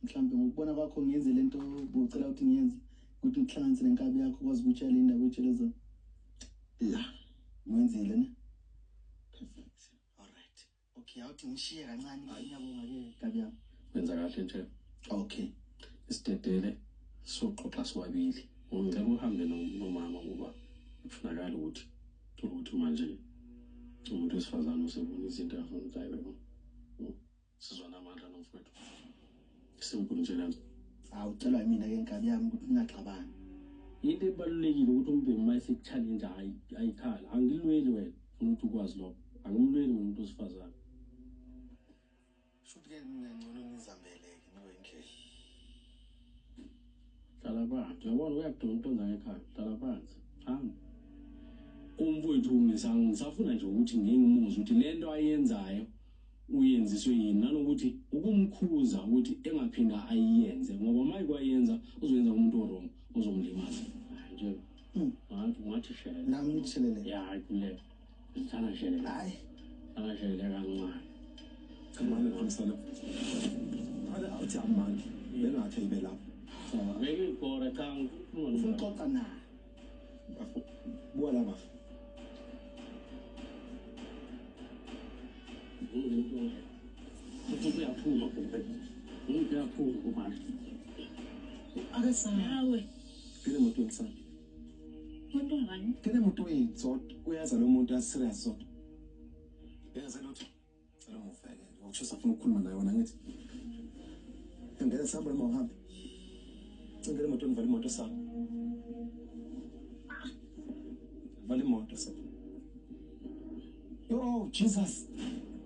mhlambe ngokubona kwakho ngiyenze lento ubucela ukuthi ngiyenze ukuthi ngihlanganise lenkabi yakho kwazi ukutshela indaba etshelezo. Yeah, ngwenzile ne? Perfect. All right. Okay, awuthi ngishiye kancane ngiyabonga ke kabi yami. Wenza kahle nje. Okay. Isidedele soxoxa siwabili. Ngicela uhambe nomama ngoba kufunakala ukuthi manje umuntu wesifazane usebona izinto afuna ukuthi ayibeke. Sizwana amandla nomfowethu. Simkhulu nje lana. Awucelwa yimina ke nkabi yami ukuthi ningaxabani. Into ebalulekile ukuthi umbheki mayise challenge ayikhala. Angilweli wena ukuthi ukwazi lokho. Angimlweli umuntu wesifazane. Futhi ke ngingcono ngizambeleke niwe indlela. Hlala phansi. Uyabona uyakudonga intonga ekhaya. Hlala phansi. Hamba. Umfowethu ngisafuna nje ukuthi ngingimuzwe ukuthi lento ayenzayo uyenziswe yini nanokuthi ukumkhuza ukuthi engaphinda ayiyenze ngoba mayikwayenza uzoyenza umuntu wrong uzomlimaza. Hayi nje. Ngathi shele. Nami ngitshelele. Ya kule. Ngithanda shele. Hayi. Angashele kancane. Kamane khomsana. Ala awuthi amani. Bengathi ibe lapho. Sawa. Ngeke ibhora cha ufuna ukuxoxa na. Buya la bafu. Ukuthi uyaphuma kumbe. Uyaphuma kumanje. Akasawe. Phela umuntu onsana. Umuntu ngani? Phela umuntu oyintsot uyaza lo muntu aserious sot. Yenza lutho. Cela umufeke. Ukusho safuna ukukhuluma naye wona ngithi. Ngeke sihamba noma uhambe. Ngeke imoto ngivale imoto sami. Vale imoto sami. Yo Jesus.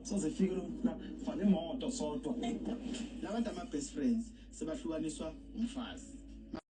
Soze fike lo na vale imoto sodwa. Labantu ama best friends sebahlukaniswa umfazi.